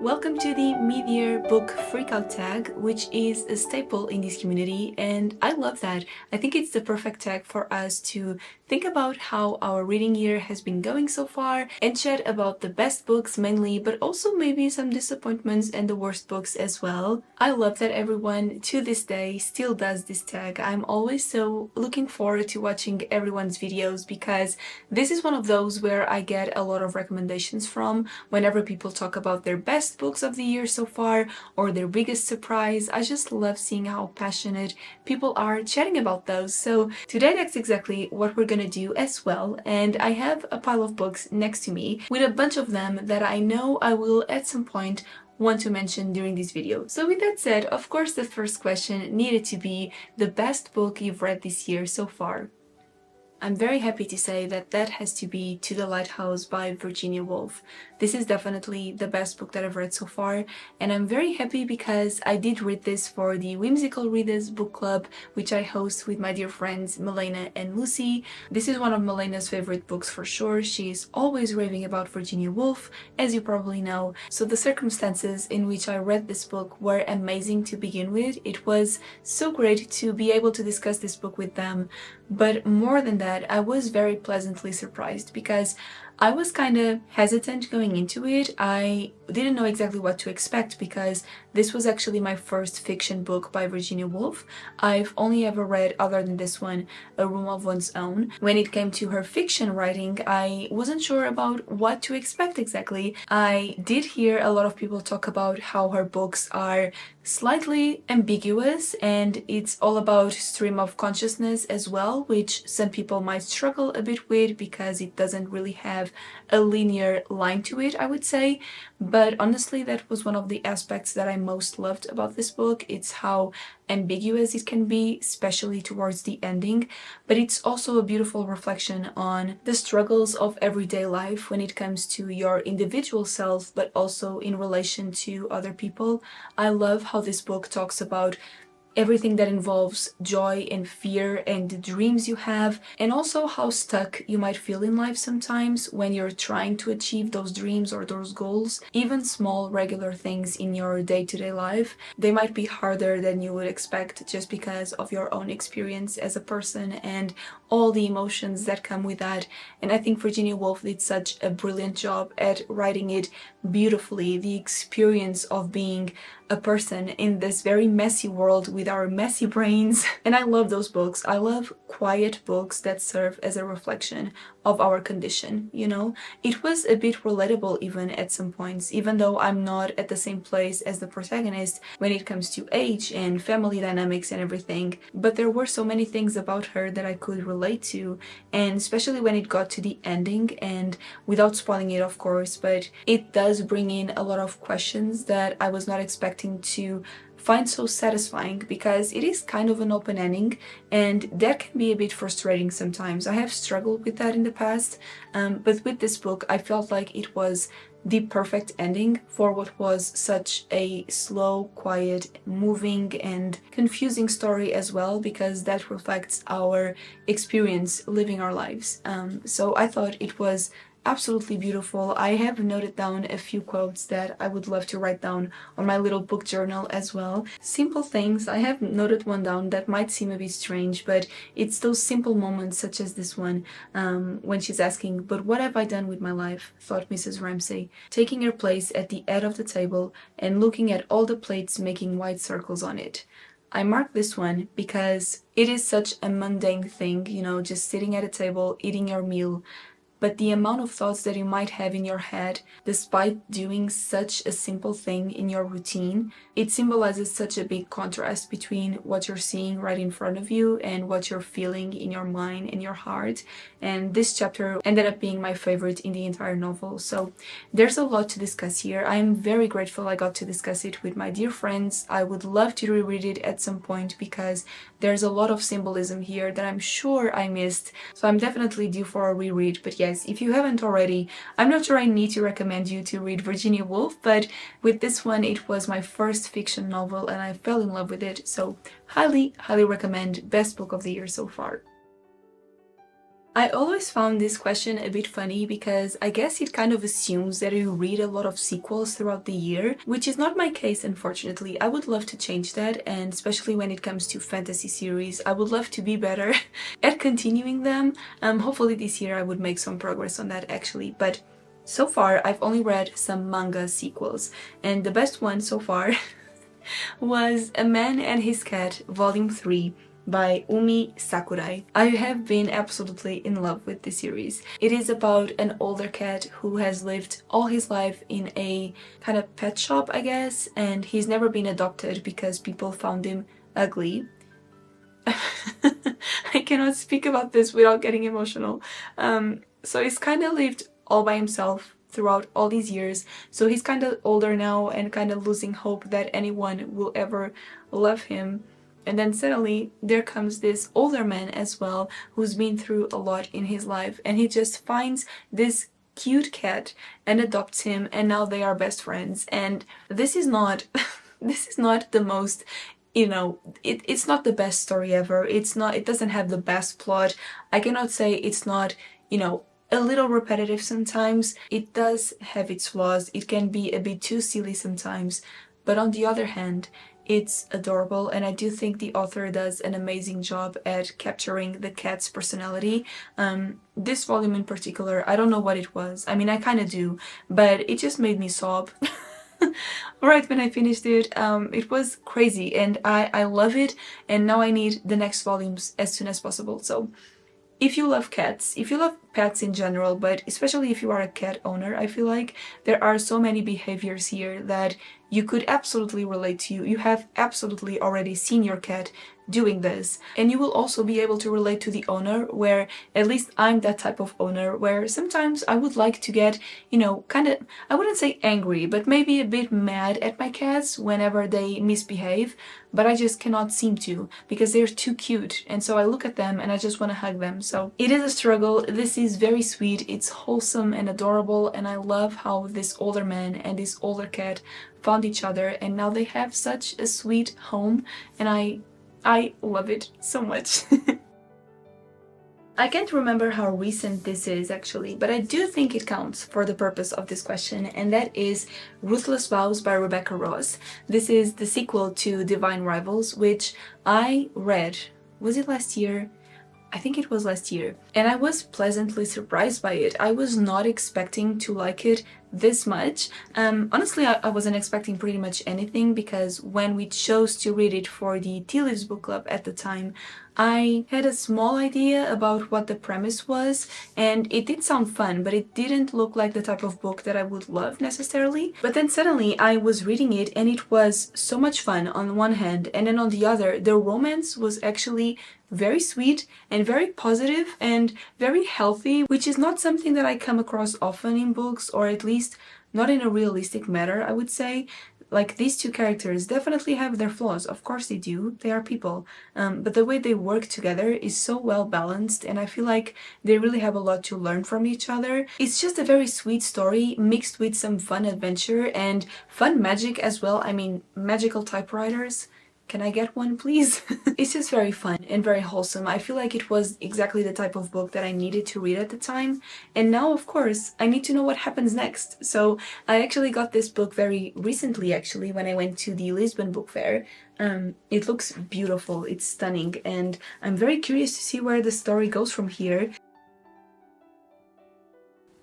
Welcome to the mid-year book freakout tag, which is a staple in this community, and I love that. I think it's the perfect tag for us to think about how our reading year has been going so far and chat about the best books mainly, but also maybe some disappointments and the worst books as well. I love that everyone to this day still does this tag. I'm always so looking forward to watching everyone's videos because this is one of those where I get a lot of recommendations from whenever people talk about their best books of the year so far or their biggest surprise. I just love seeing how passionate people are chatting about those. So today that's exactly what we're gonna do as well, and I have a pile of books next to me with a bunch of them that I know I will at some point want to mention during this video. So with that said, of course the first question needed to be the best book you've read this year so far. I'm very happy to say that that has to be To the Lighthouse by Virginia Woolf. This is definitely the best book that I've read so far, and I'm very happy because I did read this for the Whimsical Readers book club, which I host with my dear friends Milena and Lucy. This is one of Milena's favorite books for sure. She's always raving about Virginia Woolf, as you probably know. So the circumstances in which I read this book were amazing to begin with. It was so great to be able to discuss this book with them, but more than that, I was very pleasantly surprised because I was kind of hesitant going into it. I didn't know exactly what to expect because this was actually my first fiction book by Virginia Woolf. I've only ever read, other than this one, A Room of One's Own. When it came to her fiction writing, I wasn't sure about what to expect exactly. I did hear a lot of people talk about how her books are slightly ambiguous and it's all about stream of consciousness as well, which some people might struggle a bit with because it doesn't really have a linear line to it, I would say. But honestly, that was one of the aspects that I most loved about this book. It's how ambiguous it can be, especially towards the ending, but it's also a beautiful reflection on the struggles of everyday life when it comes to your individual self, but also in relation to other people. I love how this book talks about everything that involves joy and fear and the dreams you have, and also how stuck you might feel in life sometimes when you're trying to achieve those dreams or those goals. Even small regular things in your day-to-day life, they might be harder than you would expect just because of your own experience as a person and all the emotions that come with that. And I think Virginia Woolf did such a brilliant job at writing it beautifully, the experience of being a person in this very messy world with our messy brains. And I love those books. I love quiet books that serve as a reflection of our condition, you know? It was a bit relatable even at some points, even though I'm not at the same place as the protagonist when it comes to age and family dynamics and everything, but there were so many things about her that I could relate to, and especially when it got to the ending, and without spoiling it of course, but it does bring in a lot of questions that I was not expecting to find so satisfying because it is kind of an open ending and that can be a bit frustrating sometimes. I have struggled with that in the past, but with this book I felt like it was the perfect ending for what was such a slow, quiet, moving and confusing story as well, because that reflects our experience living our lives. So I thought it was absolutely beautiful. I have noted down a few quotes that I would love to write down on my little book journal as well. Simple things. I have noted one down that might seem a bit strange, but it's those simple moments such as this one, when she's asking, "But what have I done with my life?" thought Mrs. Ramsay, taking her place at the head of the table and looking at all the plates making white circles on it. I marked this one because it is such a mundane thing, you know, just sitting at a table, eating your meal, but the amount of thoughts that you might have in your head despite doing such a simple thing in your routine, it symbolizes such a big contrast between what you're seeing right in front of you and what you're feeling in your mind and your heart. And this chapter ended up being my favorite in the entire novel. So there's a lot to discuss here. I'm very grateful I got to discuss it with my dear friends. I would love to reread it at some point because there's a lot of symbolism here that I'm sure I missed. So I'm definitely due for a reread. But yes, if you haven't already, I'm not sure I need to recommend you to read Virginia Woolf, but with this one it was my first fiction novel and I fell in love with it. So highly recommend. Best book of the year so far. I always found this question a bit funny because I guess it kind of assumes that you read a lot of sequels throughout the year, which is not my case, unfortunately. I would love to change that, and especially when it comes to fantasy series, I would love to be better at continuing them. Hopefully this year I would make some progress on that actually, but so far I've only read some manga sequels, and the best one so far was A Man and His Cat, Volume 3, by Umi Sakurai. I have been absolutely in love with the series. It is about an older cat who has lived all his life in a kind of pet shop, I guess, and he's never been adopted because people found him ugly. I cannot speak about this without getting emotional. So he's kind of lived all by himself throughout all these years, so he's kind of older now and kind of losing hope that anyone will ever love him. And then suddenly there comes this older man as well who's been through a lot in his life, and he just finds this cute cat and adopts him, and now they are best friends. And this is not this is not the most, it's not the best story ever. It doesn't have the best plot. I cannot say it's not, a little repetitive sometimes. It does have its flaws. It can be a bit too silly sometimes. But on the other hand, it's adorable, and I do think the author does an amazing job at capturing the cat's personality. This volume in particular, I don't know what it was. I mean, I kind of do, but it just made me sob. Right when I finished it, it was crazy, and I love it, and now I need the next volumes as soon as possible. So if you love cats, if you love pets in general, but especially if you are a cat owner, I feel like there are so many behaviors here that you could absolutely relate to. You have absolutely already seen your cat doing this, and you will also be able to relate to the owner, where at least I'm that type of owner where sometimes I would like to get, kind of, I wouldn't say angry, but maybe a bit mad at my cats whenever they misbehave, but I just cannot seem to because they're too cute, and so I look at them and I just want to hug them. So it is a struggle. This is very sweet, it's wholesome and adorable, and I love how this older man and this older cat found each other, and now they have such a sweet home, and I love it so much. I can't remember how recent this is actually, but I do think it counts for the purpose of this question, and that is Ruthless Vows by Rebecca Ross. This is the sequel to Divine Rivals, which I read, was it last year? I think it was last year, and I was pleasantly surprised by it. I was not expecting to like it this much. Honestly, I wasn't expecting pretty much anything, because when we chose to read it for the Tea Leaves book club at the time, I had a small idea about what the premise was, and it did sound fun, but it didn't look like the type of book that I would love necessarily. But then suddenly I was reading it, and it was so much fun on one hand, and then on the other, the romance was actually very sweet and very positive and very healthy, which is not something that I come across often in books, or at least not in a realistic manner, I would say. Like, these two characters definitely have their flaws, of course they do, they are people, but the way they work together is so well balanced, and I feel like they really have a lot to learn from each other. It's just a very sweet story mixed with some fun adventure and fun magic as well. I mean, magical typewriters. Can I get one, please? It's just very fun and very wholesome. I feel like it was exactly the type of book that I needed to read at the time. And now, of course, I need to know what happens next. So I actually got this book very recently, actually, when I went to the Lisbon Book Fair. It looks beautiful, it's stunning, and I'm very curious to see where the story goes from here.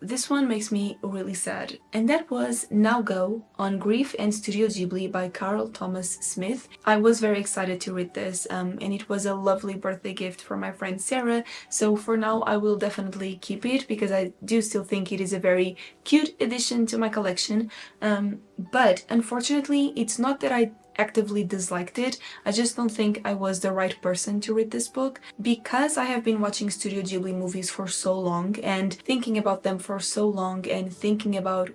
This one makes me really sad, and that was Now Go on Grief and Studio Ghibli by Carl Thomas Smith. I was very excited to read this, and it was a lovely birthday gift for my friend Sarah, so for now I will definitely keep it because I do still think it is a very cute addition to my collection, but unfortunately it's not that I actively disliked it. I just don't think I was the right person to read this book, because I have been watching Studio Ghibli movies for so long and thinking about them for so long and thinking about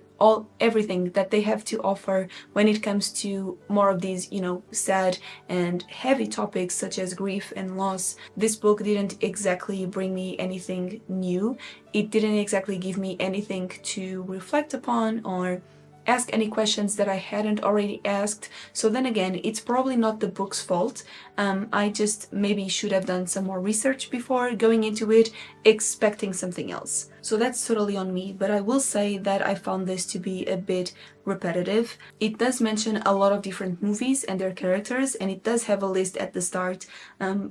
everything that they have to offer when it comes to more of these, sad and heavy topics such as grief and loss. This book didn't exactly bring me anything new. It didn't exactly give me anything to reflect upon or ask any questions that I hadn't already asked. So then again, it's probably not the book's fault. I just maybe should have done some more research before going into it, expecting something else. So that's totally on me, but I will say that I found this to be a bit repetitive. It does mention a lot of different movies and their characters, and it does have a list at the start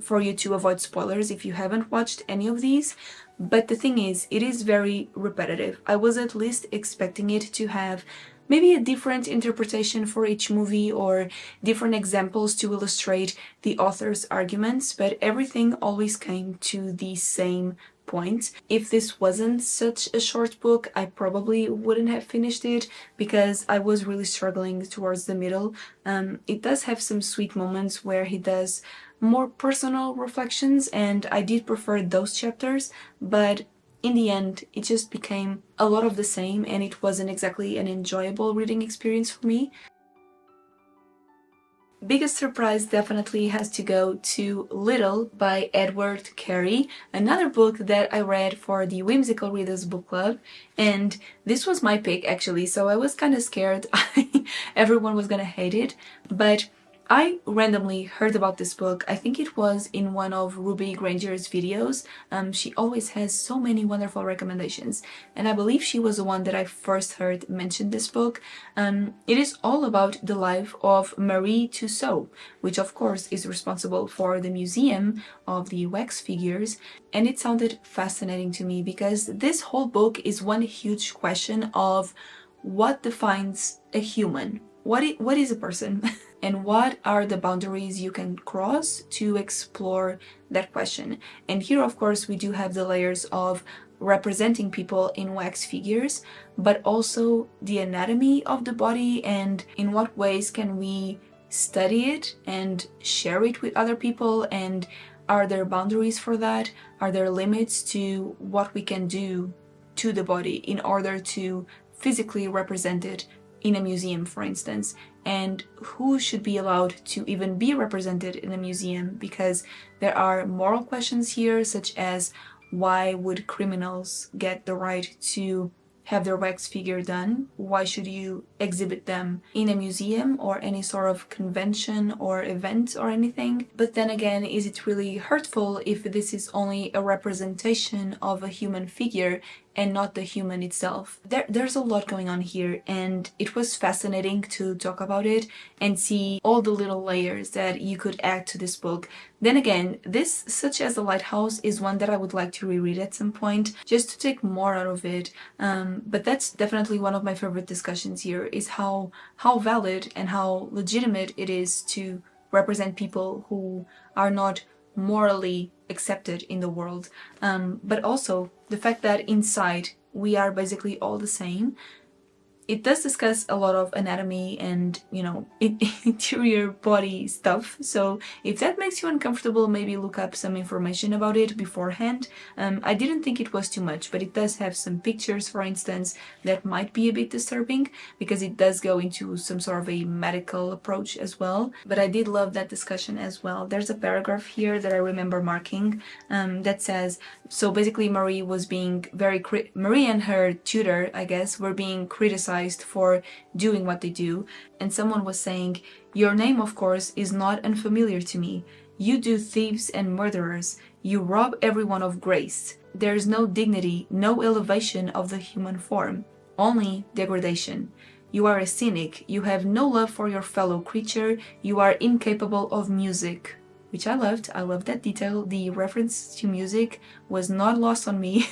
for you to avoid spoilers if you haven't watched any of these. But the thing is, it is very repetitive. I was at least expecting it to have maybe a different interpretation for each movie or different examples to illustrate the author's arguments, but everything always came to the same point. If this wasn't such a short book, I probably wouldn't have finished it because I was really struggling towards the middle. It does have some sweet moments where he does more personal reflections, and I did prefer those chapters, but in the end, it just became a lot of the same, and it wasn't exactly an enjoyable reading experience for me. Biggest surprise definitely has to go to Little by Edward Carey, another book that I read for the Whimsical Readers Book Club, and this was my pick actually, so I was kind of scared everyone was gonna hate it, but I randomly heard about this book. I think it was in one of Ruby Granger's videos. She always has so many wonderful recommendations, and I believe she was the one that I first heard mention this book. It is all about the life of Marie Tussaud, which of course is responsible for the museum of the wax figures, and it sounded fascinating to me because this whole book is one huge question of what defines a human? What is a person? And what are the boundaries you can cross to explore that question? And here, of course, we do have the layers of representing people in wax figures, but also the anatomy of the body and in what ways can we study it and share it with other people, and are there boundaries for that? Are there limits to what we can do to the body in order to physically represent it in a museum, for instance, and who should be allowed to even be represented in a museum, because there are moral questions here, such as why would criminals get the right to have their wax figure done? Why should you exhibit them in a museum or any sort of convention or event or anything? But then again, is it really hurtful if this is only a representation of a human figure and not the human itself? There's a lot going on here, and it was fascinating to talk about it and see all the little layers that you could add to this book. Then again, this, such as The Lighthouse, is one that I would like to reread at some point, just to take more out of it. But that's definitely one of my favorite discussions here, is how valid and how legitimate it is to represent people who are not morally accepted in the world, but also the fact that inside we are basically all the same. It does discuss a lot of anatomy and, interior body stuff, so if that makes you uncomfortable, maybe look up some information about it beforehand. I didn't think it was too much, but it does have some pictures, for instance, that might be a bit disturbing, because it does go into some sort of a medical approach as well, but I did love that discussion as well. There's a paragraph here that I remember marking that says, so basically Marie was being Marie and her tutor, I guess, were being criticized for doing what they do, and someone was saying, "Your name, of course, is not unfamiliar to me. You do thieves and murderers. You rob everyone of grace. There's no dignity, no elevation of the human form, only degradation. You are a cynic. You have no love for your fellow creature. You are incapable of music." Which I loved. I loved that detail. The reference to music was not lost on me.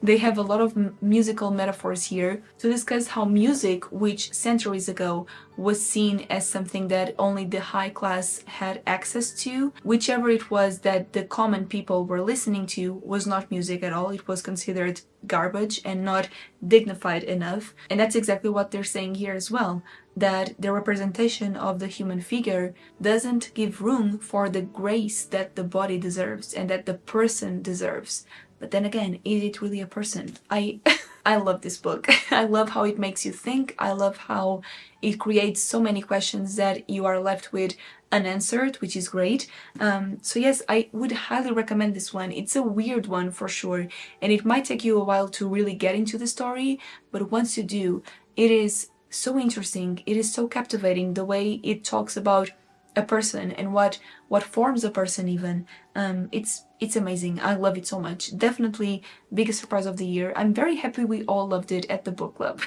They have a lot of musical metaphors here to discuss how music, which centuries ago was seen as something that only the high class had access to, whichever it was that the common people were listening to, was not music at all. It was considered garbage and not dignified enough. And that's exactly what they're saying here as well, that the representation of the human figure doesn't give room for the grace that the body deserves and that the person deserves. But then again, is it really a person? I love this book. I love how it makes you think. I love how it creates so many questions that you are left with unanswered, which is great. So yes, I would highly recommend this one. It's a weird one for sure, and it might take you a while to really get into the story, but once you do, it is so interesting. It is so captivating the way it talks about a person and what forms a person even. It's amazing. I love it so much. Definitely biggest surprise of the year. I'm very happy we all loved it at the book club.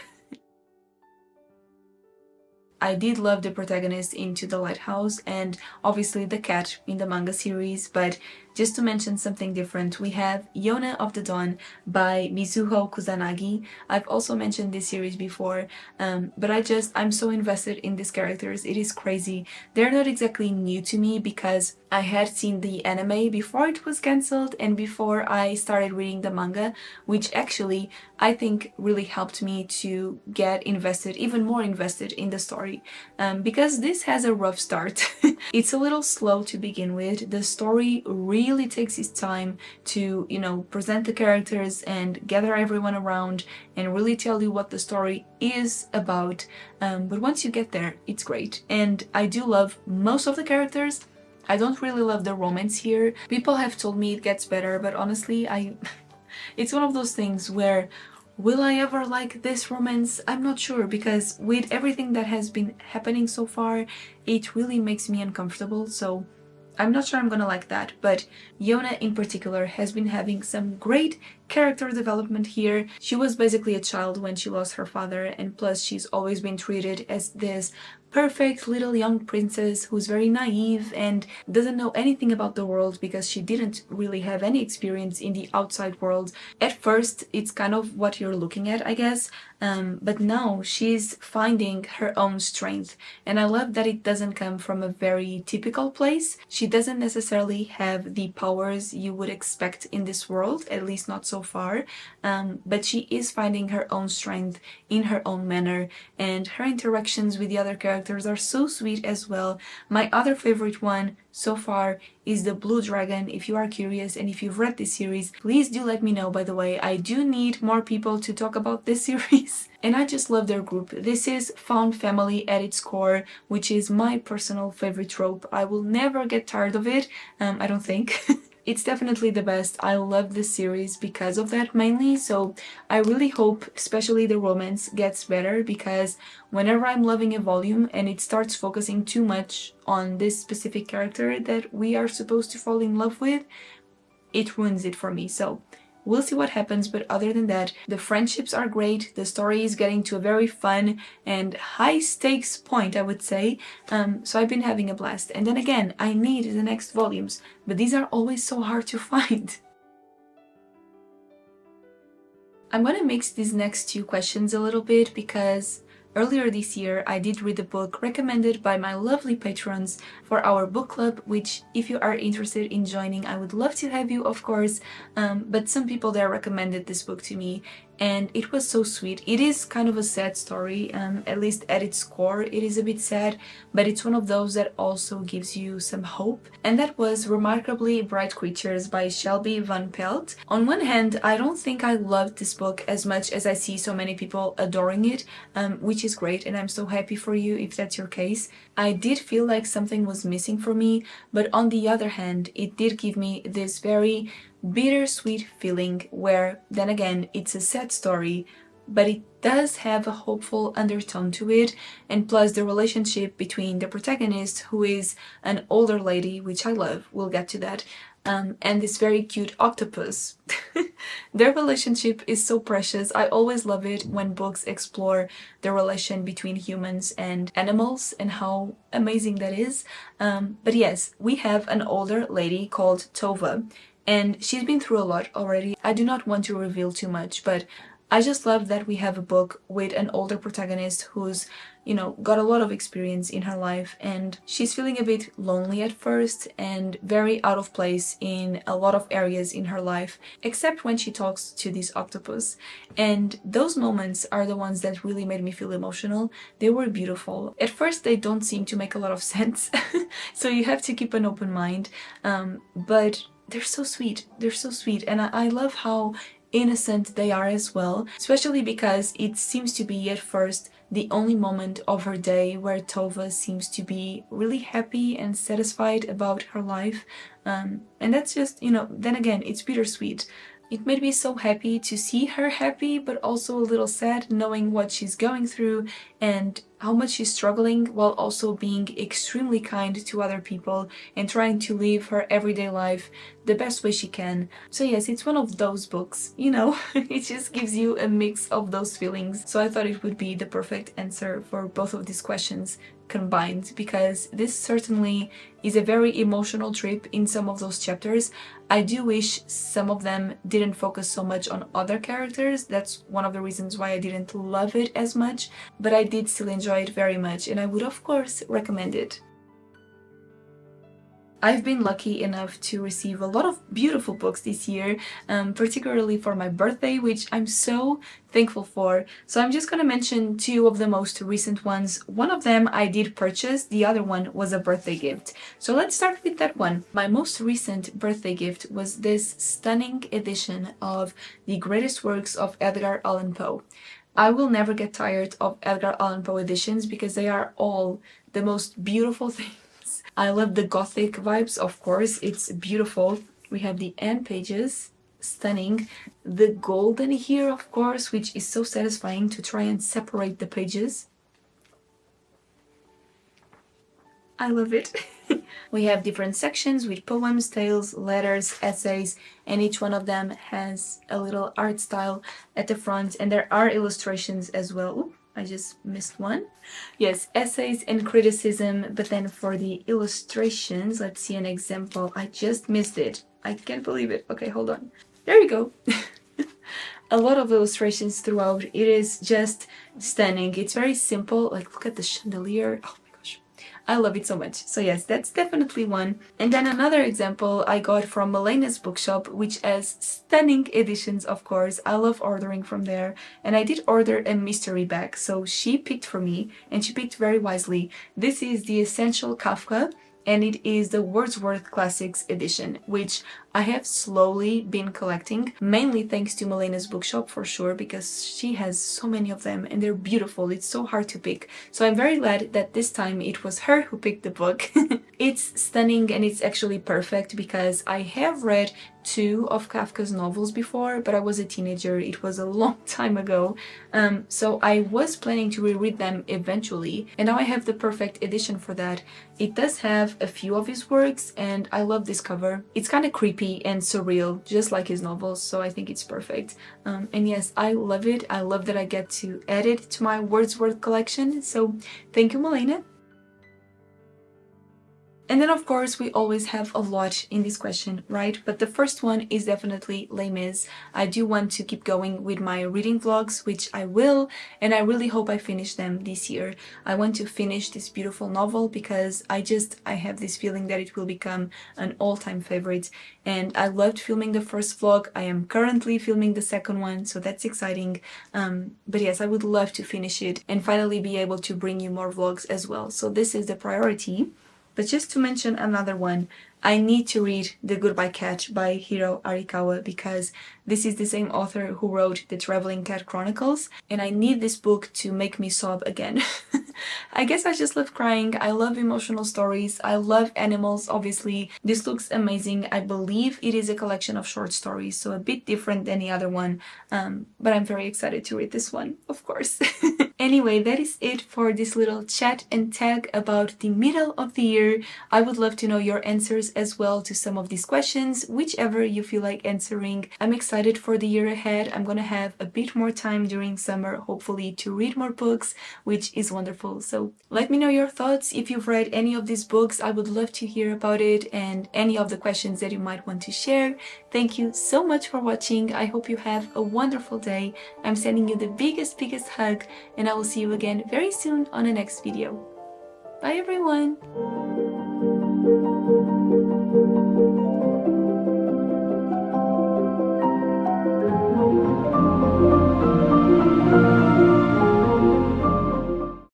I did love the protagonist into the Lighthouse and obviously the cat in the manga series, but just to mention something different, we have Yona of the Dawn by Mizuho Kusanagi. I've also mentioned this series before, but I'm so invested in these characters. It is crazy. They're not exactly new to me because I had seen the anime before it was cancelled and before I started reading the manga, which actually I think really helped me to get invested, even more invested in the story, because this has a rough start. It's a little slow to begin with. The story really takes its time to, present the characters and gather everyone around and really tell you what the story is about. But once you get there, it's great. And I do love most of the characters. I don't really love the romance here. People have told me it gets better, but honestly, it's one of those things where, will I ever like this romance? I'm not sure, because with everything that has been happening so far, it really makes me uncomfortable, so I'm not sure I'm gonna like that. But Yona in particular has been having some great character development here. She was basically a child when she lost her father, and plus she's always been treated as this perfect little young princess who's very naive and doesn't know anything about the world because she didn't really have any experience in the outside world. At first, it's kind of what you're looking at, I guess, but now she's finding her own strength, and I love that it doesn't come from a very typical place. She doesn't necessarily have the powers you would expect in this world, at least not so far, but she is finding her own strength in her own manner, and her interactions with the other characters are so sweet as well. My other favorite one so far is the Blue Dragon. If you are curious and if you've read this series, please do let me know, by the way. I do need more people to talk about this series. And I just love their group. This is found family at its core, which is my personal favorite trope. I will never get tired of it, I don't think. It's definitely the best. I love this series because of that mainly, so I really hope especially the romance gets better, because whenever I'm loving a volume and it starts focusing too much on this specific character that we are supposed to fall in love with, it ruins it for me. So we'll see what happens, but other than that, the friendships are great, the story is getting to a very fun and high stakes point, I would say, so I've been having a blast. And then again, I need the next volumes, but these are always so hard to find. I'm gonna mix these next two questions a little bit because earlier this year, I did read a book recommended by my lovely patrons for our book club, which if you are interested in joining, I would love to have you, of course, but some people there recommended this book to me, and it was so sweet. It is kind of a sad story, at least at its core, it is a bit sad, but it's one of those that also gives you some hope, and that was Remarkably Bright Creatures by Shelby van Pelt. On one hand, I don't think I loved this book as much as I see so many people adoring it, which is great, and I'm so happy for you if that's your case. I did feel like something was missing for me, but on the other hand, it did give me this very bittersweet feeling where, then again, it's a sad story, but it does have a hopeful undertone to it, and plus the relationship between the protagonist, who is an older lady, which I love, we'll get to that, and this very cute octopus. Their relationship is so precious. I always love it when books explore the relation between humans and animals and how amazing that is. But yes, we have an older lady called Tova, and she's been through a lot already. I do not want to reveal too much, but I just love that we have a book with an older protagonist who's, got a lot of experience in her life, and she's feeling a bit lonely at first and very out of place in a lot of areas in her life, except when she talks to this octopus. And those moments are the ones that really made me feel emotional. They were beautiful. At first, they don't seem to make a lot of sense, so you have to keep an open mind, but they're so sweet. They're so sweet, and I love how innocent they are as well, especially because it seems to be at first the only moment of her day where Tova seems to be really happy and satisfied about her life, and that's just, then again, it's bittersweet. It made me so happy to see her happy, but also a little sad knowing what she's going through and how much she's struggling while also being extremely kind to other people and trying to live her everyday life the best way she can. So yes, it's one of those books, you know, it just gives you a mix of those feelings. So I thought it would be the perfect answer for both of these questions combined, because this certainly is a very emotional trip in some of those chapters. I do wish some of them didn't focus so much on other characters. That's one of the reasons why I didn't love it as much, but I did still enjoy it very much, and I would of course recommend it. I've been lucky enough to receive a lot of beautiful books this year, particularly for my birthday, which I'm so thankful for. So I'm just gonna mention two of the most recent ones. One of them I did purchase, the other one was a birthday gift. So let's start with that one. My most recent birthday gift was this stunning edition of The Greatest Works of Edgar Allan Poe. I will never get tired of Edgar Allan Poe editions because they are all the most beautiful things. I love the gothic vibes, of course, it's beautiful. We have the end pages, stunning. The golden here, of course, which is so satisfying to try and separate the pages. I love it. We have different sections with poems, tales, letters, essays, and each one of them has a little art style at the front, and there are illustrations as well. Ooh, I just missed one. Yes, essays and criticism, but then for the illustrations, let's see an example. I just missed it. I can't believe it. Okay, hold on. There you go. A lot of illustrations throughout. It is just stunning. It's very simple. Like, look at the chandelier. Oh my gosh. I love it so much. So yes, that's definitely one. And then another example I got from Melena's bookshop, which has stunning editions, of course. I love ordering from there. And I did order a mystery bag, so she picked for me, and she picked very wisely. This is the Essential Kafka, and it is the Wordsworth Classics edition, which I have slowly been collecting, mainly thanks to Melena's bookshop for sure, because she has so many of them and they're beautiful. It's so hard to pick. So I'm very glad that this time it was her who picked the book. It's stunning and it's actually perfect because I have read two of Kafka's novels before, but I was a teenager. It was a long time ago. So I was planning to reread them eventually, and now I have the perfect edition for that. It does have a few of his works, and I love this cover. It's kind of creepy and surreal, just like his novels, so I think it's perfect. And yes, I love it. I love that I get to add it to my Wordsworth collection, so thank you, Melena. And then of course we always have a lot in this question, right? But the first one is definitely Les Mis. I do want to keep going with my reading vlogs, which I will, and I really hope I finish them this year. I want to finish this beautiful novel because I have this feeling that it will become an all-time favorite. And I loved filming the first vlog. I am currently filming the second one, so that's exciting. But yes, I would love to finish it and finally be able to bring you more vlogs as well. So this is the priority. But just to mention another one, I need to read The Goodbye Cat by Hiro Arikawa because this is the same author who wrote The Traveling Cat Chronicles, and I need this book to make me sob again. I guess I just love crying. I love emotional stories. I love animals, obviously. This looks amazing. I believe it is a collection of short stories, so a bit different than the other one. But I'm very excited to read this one, of course. Anyway, that is it for this little chat and tag about the middle of the year. I would love to know your answers as well to some of these questions, whichever you feel like answering. I'm excited for the year ahead. I'm gonna have a bit more time during summer, hopefully, to read more books, which is wonderful. So let me know your thoughts. If you've read any of these books, I would love to hear about it and any of the questions that you might want to share. Thank you so much for watching. I hope you have a wonderful day. I'm sending you the biggest hug, and I will see you again very soon on the next video. Bye everyone!